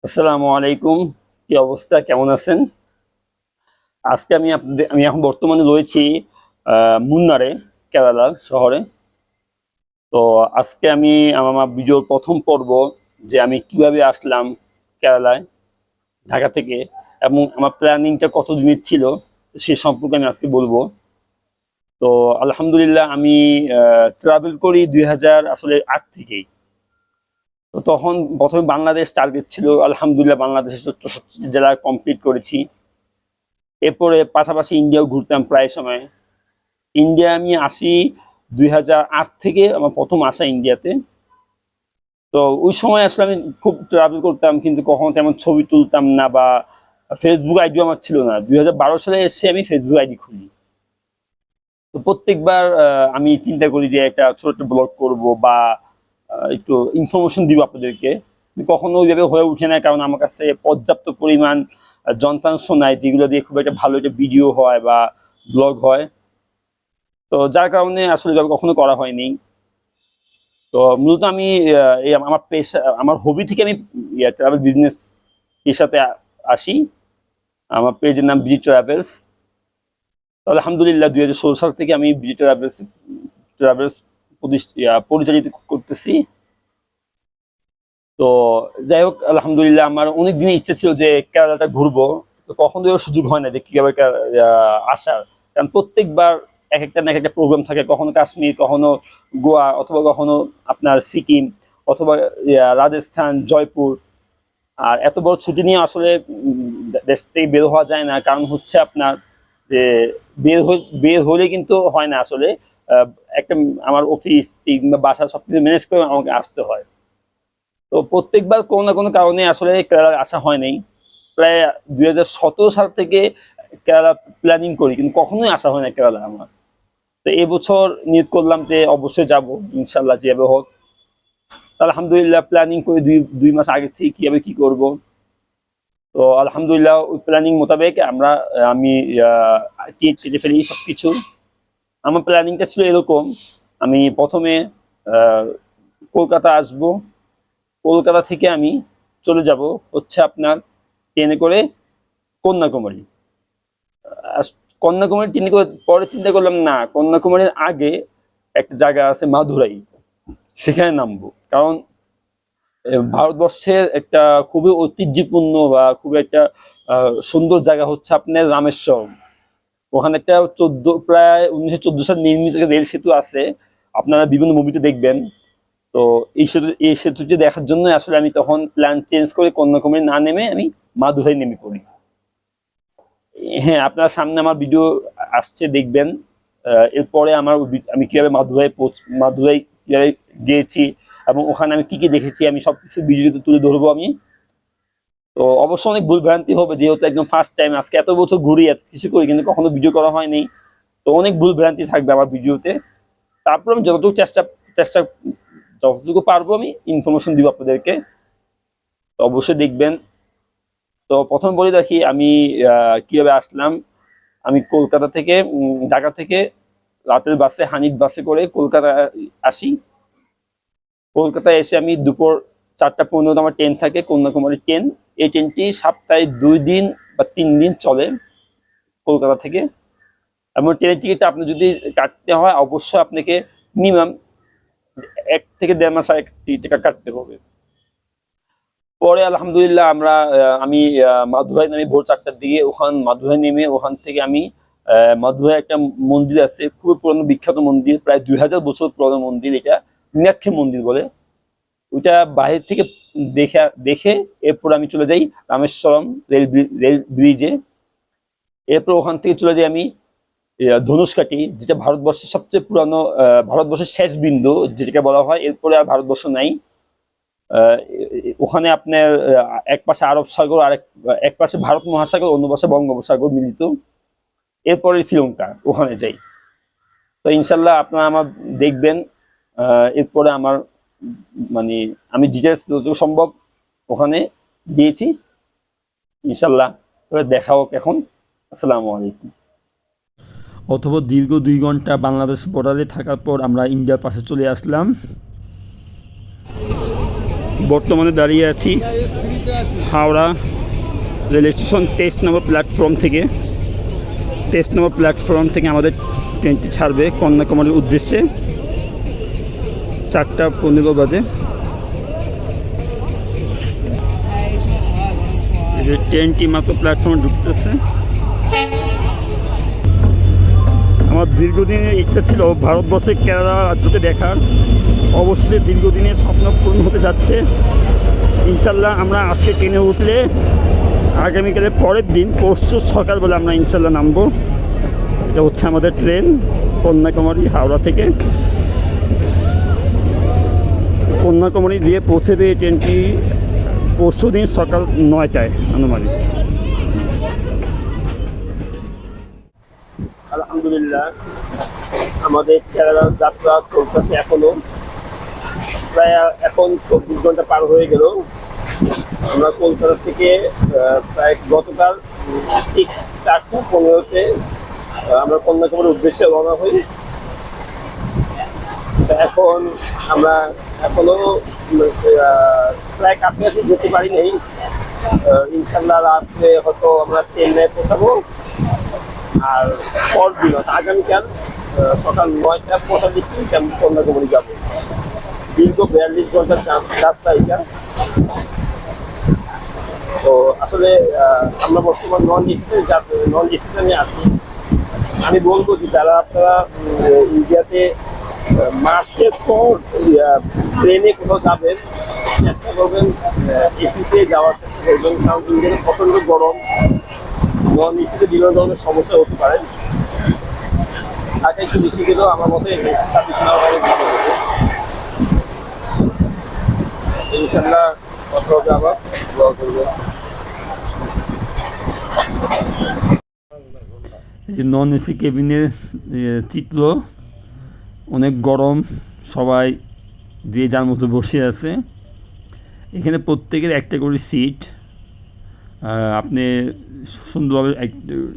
আসসালামু আলাইকুম। কি অবস্থা, কেমন আছেন? আজকে আমি এখন বর্তমানে রয়েছি মুন্নারে, কেরালার শহরে। তো আজকে আমি আমার ভিডিওর প্রথম পর্ব, যে আমি কিভাবে আসলাম কেরালায় ঢাকা থেকে, এবং আমার প্ল্যানিংটা কতদিনের ছিল সে সম্পর্কে আমি আজকে বলবো। তো আলহামদুলিল্লাহ আমি ট্রাভেল করি 2008 থেকেই। তো তখন প্রথমে বাংলাদেশ টার্গেট ছিল, আলহামদুলিল্লাহ বাংলাদেশের 64 জেলা কমপ্লিট করেছি। এরপরে পাশাপাশি ইন্ডিয়াও ঘুরতাম প্রায় সময়। ইন্ডিয়া আমি আসি 2008 থেকে, আমার প্রথম আসা ইন্ডিয়াতে। তো ওই সময় আসলে আমি খুব ট্রাভেল করতাম, কিন্তু কখনো তেমন ছবি তুলতাম না, বা ফেসবুক আইডিও আমার ছিল না। 2012 সালে এসে আমি ফেসবুক আইডি খুলি। তো প্রত্যেকবার আমি চিন্তা করি যে একটা ছোট একটা ব্লগ করব, বা একটু ইনফরমেশন দিব আপনাদেরকে। কিন্তু কখনো ওইভাবে হয়ে উঠে না, কারণ আমার কাছে পর্যাপ্ত পরিমাণ যন্ত্রাংশ নাই যেগুলো দিয়ে খুব একটা ভালো একটা ভিডিও হয় বা ব্লগ হয়। তো যার কারণে আসলে এভাবে কখনো করা হয়নি। তো মূলত আমি এই আমার পেশা, আমার হবি থেকে আমি ট্রাভেল বিজনেস পেশাতে আসি। আমার পেজের নাম বিডি ট্রাভেলস। তো আলহামদুলিল্লাহ 2016 সাল থেকে আমি বিডি ট্রাভেলস ট্রাভেলস পরিচালিত করতেছি। তো যাই হোক, আলহামদুলিল্লাহ আমার অনেক দিনের ইচ্ছা ছিল যে কেরালাটা ঘুরবো। তো কখনোই সুযোগ হয় না যে কিভাবে আসার, কারণ প্রত্যেকবার এক একটা না এক একটা প্রোগ্রাম থাকে, কখনো কাশ্মীর, কখনো গোয়া, অথবা কখনো আপনার সিকিম, অথবা রাজস্থান, জয়পুর। আর এত বড় ছুটি নিয়ে আসলে দেশ থেকে বের হওয়া যায় না, কারণ হচ্ছে আপনার যে বের হলে কিন্তু হয় না আসলে। আহ, একটা আমার অফিস কিংবা বাসা সবকিছু ম্যানেজ করে আমাকে আসতে হয়। তো প্রত্যেকবার কোনো না কোনো কারণে আসলে কেরালা আসা হয় নাই। প্রায় 2017 সাল থেকে কেরালা প্ল্যানিং করি, কিন্তু কখনোই আসা হয় না কেরালা আমার। তো এবছর নিয়ত করলাম যে অবশ্যই যাব, ইনশাল্লাহ যেভাবে হোক। তো আলহামদুলিল্লাহ প্ল্যানিং করে দুই মাস আগে থেকে কিভাবে কি করব। তো আলহামদুলিল্লাহ ওই প্ল্যানিং মোতাবেক আমি টিকিট কেটে ফেলি সবকিছু। আমার প্ল্যানিংটা ছিল এরকম: আমি প্রথমে আহ, কলকাতা আসব। কলকাতা থেকে আমি চলে যাব হচ্ছে আপনার ট্রেনে করে কন্যাকুমারী। আস- কন্যাকুমারী ট্রেনে করে পরে চিন্তা করলাম, না, কন্যাকুমারীর আগে একটা জায়গা আছে মাদুরাই, সেখানে নামবো। কারণ ভারতবর্ষের একটা খুবই ঐতিহ্যপূর্ণ বা খুবই একটা সুন্দর জায়গা হচ্ছে আপনার রামেশ্বরম। ওখানে একটা প্রায় 1914 সালে নির্মিত একটা রেল সেতু আছে, আপনারা বিভিন্ন মুভিতে দেখবেন। তো এই সেতুটি দেখার জন্য আসলে আমি তখন প্ল্যান চেঞ্জ করে কন্যাকুমারী না নেমে আমি মাদুরাই নেমে পড়ি। হ্যাঁ, আপনার সামনে আমার ভিডিও আসছে, দেখবেন। এরপরে আমি কিভাবে মাদুরাই কিভাবে গিয়েছি, এবং ওখানে আমি কি কি দেখেছি, আমি সবকিছু ভিডিওতে তুলে ধরবো আমি। তো অবশ্য অনেক ভুল ভ্রান্তি হবে, যেহেতু একদম ফার্স্ট টাইম, আজকে এত বছর ঘুরি, এত কিছু করি, কিন্তু কখনো ভিডিও করা হয়নি। তো অনেক ভুল ভ্রান্তি থাকবে আমার ভিডিওতে। তারপর আমি চেষ্টা যতটুকু পারবো আমি ইনফরমেশন দিব আপনাদেরকে। তো অবশ্যই দেখবেন। তো প্রথম বলে রাখি আমি কিভাবে আসলাম। আমি কলকাতা থেকে ঢাকা থেকে রাতের বাসে, হানিফ বাসে করে কলকাতা আসি। কলকাতায় এসে আমি দুপুর 4টা 15 আমার ট্রেন থাকে, কন্যাকুমারী ট্রেন। এই ট্রেনটি সপ্তাহে 2 দিন বা 3 দিন চলে কলকাতা থেকে। এবং ট্রেনের টিকিটটা আপনি যদি কাটতে হয়, অবশ্যই আপনাকে মিনিমাম 1 থেকে 1.5 মাস আগে টিকিটটা কাটতে হবে। পরে আলহামদুলিল্লাহ আমি মাদুরাই নামি ভোর 4টার দিকে। মাদুরাই নেমে ওখান থেকে আমি মাদুরাই একটা মন্দির আছে, খুবই পুরনো বিখ্যাত মন্দির, প্রায় 2000 বছর পুরনো মন্দির, এটা মীনাক্ষী মন্দির বলে। ওইটা বাইরে থেকে দেখে দেখে এরপর আমি চলে যাই রামেশ্বরম রেল ব্রিজে। এরপর ওখান থেকে চলে যাই আমি ধনুষকাঠি, যেটা ভারতবর্ষের সবচেয়ে পুরানো, ভারতবর্ষের শেষ বিন্দু যেটাকে বলা হয়। এরপরে আর ভারতবর্ষ নাই। আহ, ওখানে আপনার এক পাশে আরব সাগর, এক পাশে ভারত মহাসাগর, অন্য পাশে বঙ্গোপসাগর মিলিত। এরপরে শ্রীলঙ্কা, ওখানে যাই। তো ইনশাল্লাহ আপনারা আমার দেখবেন। এরপরে আমার মানে আমি ডিটেলস যতটুকু সম্ভব ওখানে দিয়েছি, ইনশাল্লাহ। তবে দেখা হোক এখন। আসসালামু আলাইকুম। অথবা দীর্ঘ 2 ঘন্টা বাংলাদেশ বর্ডারে থাকার পর আমরা ইন্ডিয়ার পাশে চলে আসলাম। বর্তমানে দাঁড়িয়ে আছি হাওড়া রেল স্টেশন 23 নম্বর প্ল্যাটফর্ম থেকে। 23 নম্বর প্ল্যাটফর্ম থেকে আমাদের ট্রেনটি ছাড়বে কন্যাকুমারীর উদ্দেশ্যে 4:15 বাজে। এই যে ট্রেনটি মাত্র প্ল্যাটফর্মে ঢুকতেছে। আমার দীর্ঘদিনের ইচ্ছা ছিল ভারতবর্ষের কেরালা রাজ্যকে দেখার, অবশ্যই দীর্ঘদিনের স্বপ্ন পূরণ হতে যাচ্ছে ইনশাল্লাহ। আমরা আজকে ট্রেনে উঠলে আগামীকালের পরের দিন পরশু সকালবেলা আমরা ইনশাল্লাহ নামবো। এটা হচ্ছে আমাদের ট্রেন কন্যাকুমারী হাওড়া থেকে। কন্যাকুমারী দিয়ে পৌঁছেবে এই ট্রেনটি পরশু দিন সকাল 9টায় আনুমানিক। আলহামদুলিল্লাহ আমাদের কেরালার যাত্রা চলতেছে এখনো, প্রায় এখন 24 ঘন্টা পার হয়ে গেল। আমরা কলকাতা থেকে প্রায় গতকাল ঠিক 4:15-তে আমরা কন্যাকুমারীর উদ্দেশ্যে রওনা হই। এখন আমরা এখনো প্রায় কাছাকাছি যেতে পারি নাই। ইনশাল্লাহ রাত্রে হয়তো আমরা চেন্নাই পৌঁছাবো, আর পরদিন আগামীকাল সকাল 9:45 আমি কন্যাকুমারী যাবো। দীর্ঘ 42 ঘন্টার যাত্রা এটা। তো আসলে আমরা বর্তমান নন এসিতে আমি আছি। আমি বলবো যে যারা আপনারা ইন্ডিয়াতে মার্চের পর ট্রেনে কোথাও যাবেন, চেষ্টা করবেন এসিতে যাওয়ার চেষ্টা করবেন, কারণ ইন্ডিয়াতে প্রচণ্ড গরম। নন এসিতে বিভিন্ন ধরনের সমস্যা হতে পারে। ঢাকা একটু বেশি গেলেও আমার মতে এসি সার্ভিস নেওয়া অনেক ভালো হবে। ইনশাল্লাহ কথা হবে, আবার দোয়া করবেন। যে নন এসি কেবিনের চিত্র, অনেক গরম, সবাই যে যার মতো বসে আছে। এখানে প্রত্যেকের একটা করে সিট, আপনি সুন্দরভাবে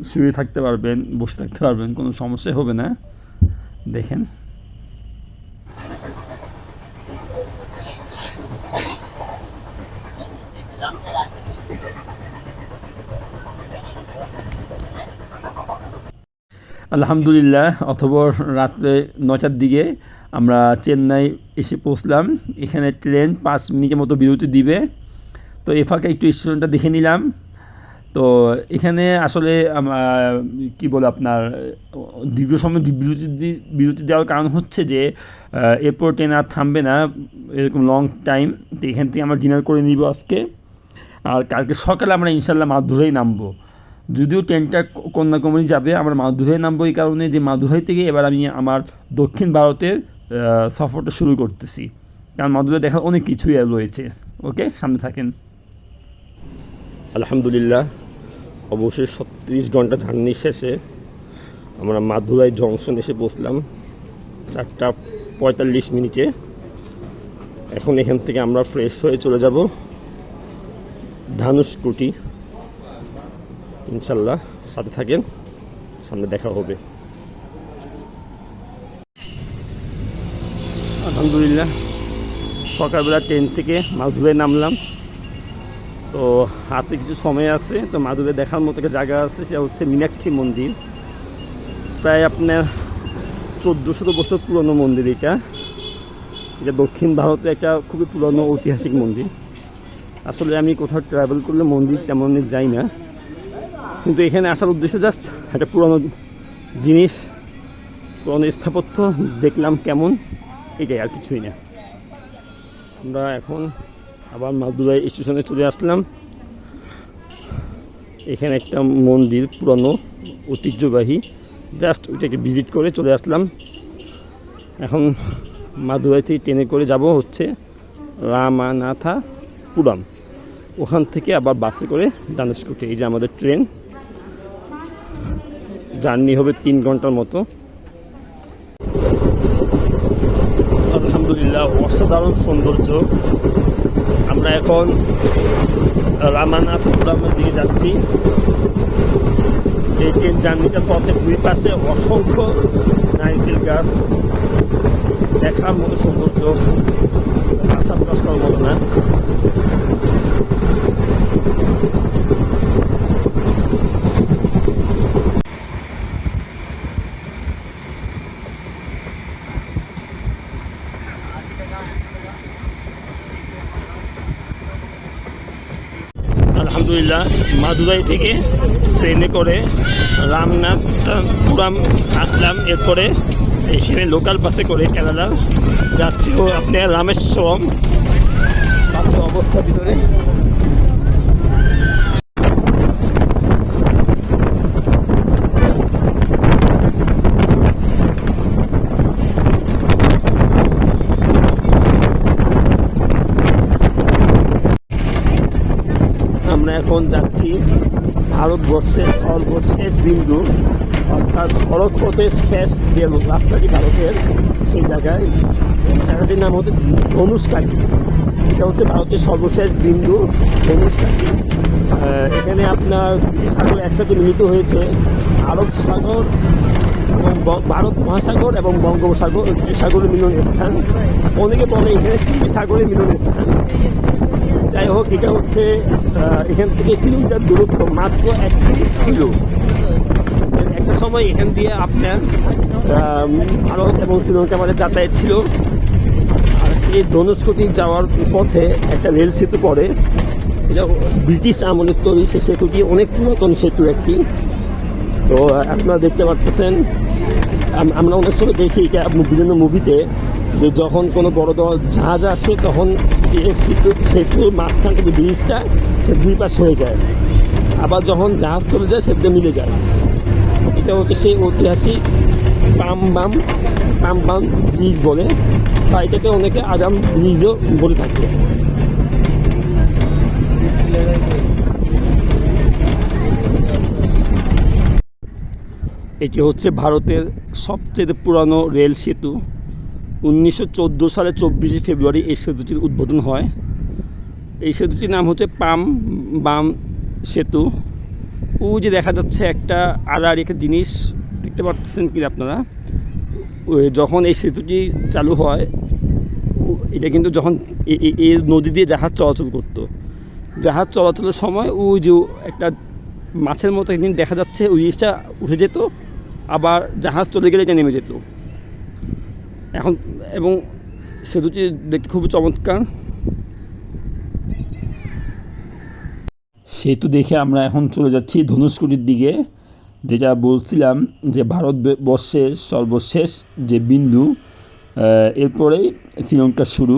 শুয়ে থাকতে পারবেন, বসে থাকতে পারবেন, কোনো সমস্যা হবে না। দেখেন আলহামদুলিল্লাহ। অথবা রাত্রে 9টার দিকে আমরা চেন্নাই এসে পৌঁছলাম। এখানে ট্রেন 5 মিনিটের মতো বিরতি দিবে। তো এ ফাঁকে একটু স্টেশনটা দেখে নিলাম। তো এখানে আসলে কি বলে আপনার দীর্ঘ সময় বিরতি দেওয়ার কারণ হচ্ছে যে এরপর ট্রেন আর থামবে না এরকম লং টাইম। তো এখান থেকে আমরা ডিনার করে নিব আজকে, আর কালকে সকালে আমরা ইনশাল্লাহ মাদুরাই নামবো। যদিও ট্রেনটা কন্যাকুমারী যাবে, আমরা মাদুরাই নামবো এই কারণে যে মাদুরাই থেকে এবার আমি আমার দক্ষিণ ভারতের সফরটা শুরু করতেছি, কারণ মাদুরাই দেখার অনেক কিছুই রয়েছে। ওকে, সামনে থাকেন। আলহামদুলিল্লাহ অবশ্যই 36 ঘন্টা জার্নি শেষে আমরা মাদুরাই জংশন এসে পৌঁছলাম 4:45 এখন এখান থেকে আমরা ফ্রেশ হয়ে চলে যাব ধানুষকুটি। ইনশাল্লাহ সাথে থাকেন, সামনে দেখা হবে। আলহামদুলিল্লাহ সকালবেলা ট্রেন থেকে মাদুরাই নামলাম। তো হাতে কিছু সময় আছে, তো মাদুরাই দেখার মতো একটা জায়গা আছে, সেটা হচ্ছে মীনাক্ষী মন্দির। প্রায় আপনার 1400 বছর পুরনো মন্দির এটা। এটা দক্ষিণ ভারতে একটা খুবই পুরনো ঐতিহাসিক মন্দির। আসলে আমি কোথাও ট্রাভেল করলে মন্দির তেমন যাই না, কিন্তু এখানে আসার উদ্দেশ্য জাস্ট একটা পুরনো জিনিস, পুরনো স্থাপত্য দেখলাম কেমন, এটাই, আর কিছুই না। আমরা এখন আবার মাদুরাই স্টেশনে চলে আসলাম। এখানে একটা মন্দির পুরনো ঐতিহ্যবাহী, জাস্ট ওইটাকে ভিজিট করে চলে আসলাম। এখন মাদুরাই থেকে ট্রেনে করে যাব হচ্ছে রামানাথাপুরম, ওখান থেকে আবার বাসে করে ধানুষকুটি। এই যে আমাদের ট্রেন, জার্নি হবে 3 ঘন্টার মতো। আলহামদুলিল্লাহ অসাধারণ সৌন্দর্য। আমরা এখন রামানাথপুরমের দিকে যাচ্ছি। এই ট্রেন জার্নিটার পথে 2 পাশে অসংখ্য নারকেল গাছ, দেখার মতো সৌন্দর্য। ভাষা প্রকাশ করার মতো না। আলহামদুলিল্লাহ, মাদুরাই থেকে ট্রেনে করে রামনাথপুরম আসলাম। এরপরে এখানে লোকাল বাসে করে কেরালা যাচ্ছি ও আপনার রামেশ্বরম। অবস্থা ভিতরে আমরা এখন যাচ্ছি ভারতবর্ষের সর্বশেষ বিন্দু, অর্থাৎ সড়ক পথের শেষ যে রাস্তাটি ভারতের, সেই জায়গায়। জায়গাটির নাম হচ্ছে ধনুষকাটি। এটা হচ্ছে ভারতের সর্বশেষ বিন্দু, ধনুষকাটি। এখানে আপনার দুটি সাগর একসাথে মিলিত হয়েছে, আরব সাগর এবং ভারত মহাসাগর এবং বঙ্গোপসাগর, এই সাগরের মিলন স্থান। অনেকে বলে এখানে তিনটি সাগরের মিলন স্থান। যাই হোক, এটা হচ্ছে এখান থেকে কিলোমিটার দূরত্ব মাত্র 31 কিলো। একটা সময় এখান দিয়ে আপনার ভারত এবং শ্রীলঙ্কার মাঝে যাতায়াত ছিল। আর এই ধনুষকোটি যাওয়ার পথে একটা রেল সেতু পড়ে, এটা ব্রিটিশ আমলের তৈরি। সে সেতুটি অনেক পুরাতন সেতু একটি। তো আপনারা দেখতে পাচ্ছেন, আমরা অনেক সময় দেখি এটা বিভিন্ন মুভিতে, যে যখন কোনো বড় জাহাজ আসে তখন সেতুর মাঝখান থেকে ব্রিজটা সে দুই পাশ হয়ে যায়, আবার যখন জাহাজ চলে যায় সেটা মিলে যায়। এটা হচ্ছে সেই ঐতিহাসিক পামবাম ব্রিজ বলে, বা এটাকে অনেকে আগাম ব্রিজও বলে থাকে। এটি হচ্ছে ভারতের সবচেয়ে পুরানো রেল সেতু। 1914 সালে 24 ফেব্রুয়ারি এই সেতুটির উদ্বোধন হয়। এই সেতুটির নাম হচ্ছে পামবাম সেতু। ওই যে দেখা যাচ্ছে একটা আড়াআড়ি একটা জিনিস, দেখতে পাচ্ছেন কি আপনারা? যখন এই সেতুটি চালু হয়, এটা কিন্তু যখন এই নদী দিয়ে জাহাজ চলাচল করতো, জাহাজ চলাচলের সময় ওই যে একটা মাছের মতো একদিন দেখা যাচ্ছে, ওই জিনিসটা উঠে যেত, আবার জাহাজ চলে গেলে এটা নেমে যেত। এখন এবং সেতুটি দেখতে খুবই চমৎকার। সেতু দেখে আমরা এখন চলে যাচ্ছি ধনুষকোটির দিকে, যেটা বলছিলাম যে ভারতবর্ষের সর্বশেষ যে বিন্দু, এরপরেই শ্রীলঙ্কার শুরু।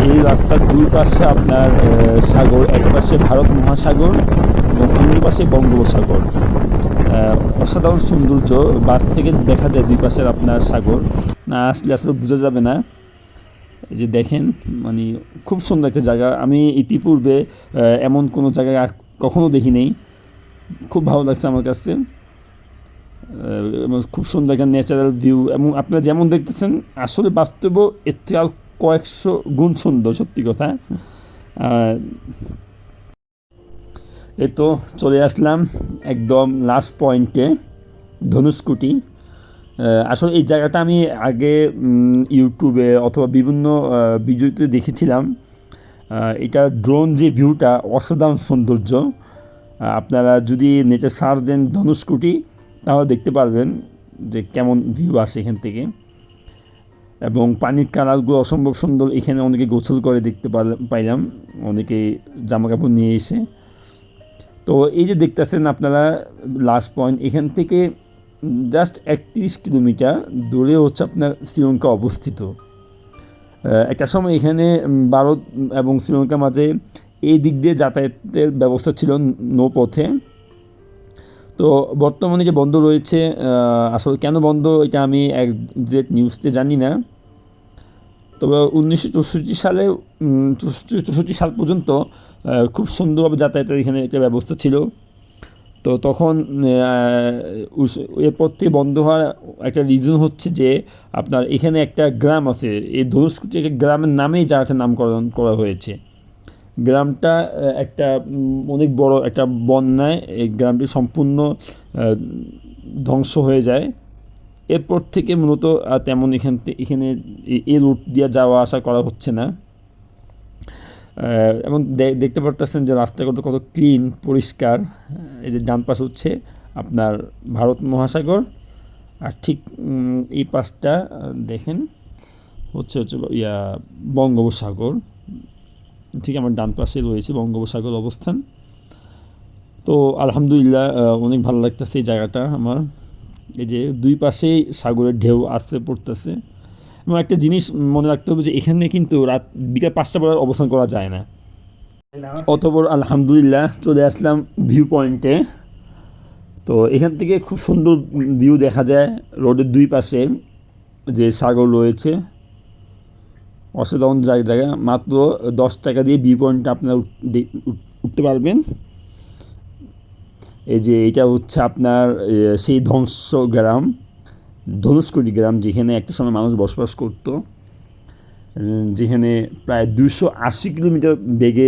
এই রাস্তার দুই পাশে আপনার সাগর, এক পাশে ভারত মহাসাগর এবং অন্য পাশে বঙ্গোপসাগর। অসাধারণ সৌন্দর্য, বাস থেকে দেখা যায় দুই পাশের আপনার সাগর, না আসলে আসলে বোঝা যাবে না। এই যে দেখেন, মানে খুব সুন্দর একটা জায়গা। আমি ইতিপূর্বে এমন কোনো জায়গায় কখনো দেখি নেই। খুব ভালো লাগছে আমার কাছে। খুব সুন্দর একটা ন্যাচারাল ভিউ, এবং আপনারা যেমন দেখতেছেন আসলে বাস্তবেও এর থেকে আর কয়েকশো গুণ সুন্দর, সত্যি কথা। এই তো চলে আসলাম একদম লাস্ট পয়েন্টে, ধনুষকোটি। আসলে এই জায়গাটা আমি আগে ইউটিউবে অথবা বিভিন্ন ভিডিওতে দেখেছিলাম। এটা ড্রোন যে ভিউটা, অসাধারণ সৌন্দর্য। আপনারা যদি নেটে সার্চ দেন ধনুষকোটি, তাহলে দেখতে পারবেন যে কেমন ভিউ আসে এখান থেকে। এবং পানির কালারগুলো অসম্ভব সুন্দর। এখানে অনেকে গোসল করে দেখতে পাইলাম, অনেকে জামা কাপড় নিয়ে এসে। তো এই যে দেখতেছেন আপনারা লাস্ট পয়েন্ট, এখান থেকে জাস্ট 31 কিলোমিটার দূরে হচ্ছে আপনার শ্রীলঙ্কা অবস্থিত। একটা সময় এখানে ভারত এবং শ্রীলঙ্কার মাঝে এই দিক দিয়ে যাতায়াতের ব্যবস্থা ছিল নৌপথে। তো বর্তমানে যে বন্ধ রয়েছে, আসলে কেন বন্ধ এটা আমি একজ্যাক্ট নিউজতে জানি না। তবে 1964 সালে 64 সাল পর্যন্ত খুব সুন্দরভাবে যাতায়াতের এখানে একটা ব্যবস্থা ছিল। তো তখন এরপর থেকে বন্ধ হওয়ার একটা রিজন হচ্ছে যে আপনার এখানে একটা গ্রাম আছে, এই ধনুষকোটি একটা গ্রামের নামেই জায়গাটার নামকরণ করা হয়েছে। গ্রামটা একটা অনেক বড় একটা বন্যায় এই গ্রামটি সম্পূর্ণ ধ্বংস হয়ে যায়। এরপর থেকে মূলত তেমন এখানে এই রুট দিয়ে যাওয়া আসা করা হচ্ছে না। এবং দেখতে পারতেছেন যে রাস্তাঘাট কত ক্লিন পরিষ্কার। এই যে ডান পাশ হচ্ছে আপনার ভারত মহাসাগর, আর ঠিক এই পাশটা দেখেন হচ্ছে বঙ্গোপসাগর। ঠিক আমার ডান পাশে রয়েছে বঙ্গোপসাগর অবস্থান। তো আলহামদুলিল্লাহ অনেক ভালো লাগতেছে এই জায়গাটা আমার। এই যে দুই পাশেই সাগরের ঢেউ আছড়ে পড়তেছে। এবং একটা জিনিস মনে রাখতে হবে যে এখানে কিন্তু বিকাল 5টা পর অবস্থান করা যায় না। অতঃপর আলহামদুলিল্লাহ চলে আসলাম ভিউ পয়েন্টে। তো এখান থেকে খুব সুন্দর ভিউ দেখা যায়, রোডের দুই পাশে যে সাগর রয়েছে, অসাধারণ জায়গা। মাত্র 10 টাকা দিয়ে ভিউ পয়েন্টে আপনারা উঠতে পারবেন। এই যে এটা হচ্ছে আপনার সেই ধ্বংস গ্রাম, ধনুষকোটি গ্রাম, যেখানে একটা সময় মানুষ বসবাস করত, যেখানে প্রায় 280 কিলোমিটার বেগে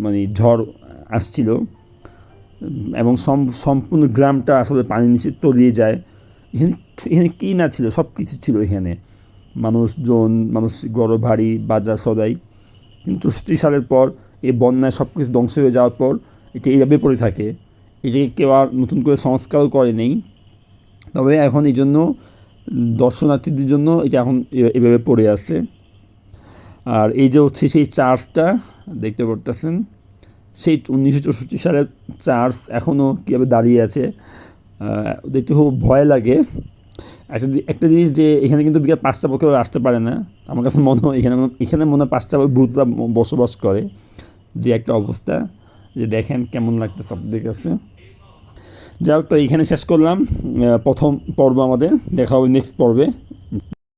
মানে ঝড় আসছিল, এবং সম্পূর্ণ গ্রামটা আসলে পানির নিচে তলিয়ে যায়। এখানে কী না ছিল, সব কিছু ছিল এখানে, মানুষজন, মানুষ, গড় বাড়ি, বাজার সদাই। কিন্তু 64 সালের পর এই বন্যায় সব কিছু ধ্বংস হয়ে যাওয়ার পর এটা এইভাবে পড়ে থাকে। এটাকে কেউ আর নতুন করে সংস্কারও করে নেই। তবে এখন এই জন্য দর্শনার্থীদের জন্য এটা এখন এভাবে পড়ে আছে। আর এই যে হচ্ছে সেই চার্চটা দেখতে পারতেছেন, সেই 1964 সালের চার্চ এখনও কীভাবে দাঁড়িয়ে আছে, দেখতে খুব ভয় লাগে। একটা জিনিস যে এখানে কিন্তু বিকেল 5টা পর কেউ আসতে পারে না। আমার কাছে মনে হয় এখানে মনে হয় 5টা ভূতরা বসবাস করে, যে একটা অবস্থা। যে দেখেন কেমন লাগতেছে আপনাদের কাছে। যাই হোক, তো এখানে শেষ করলাম প্রথম পর্ব আমাদের। দেখা হবে নেক্সট পর্বে।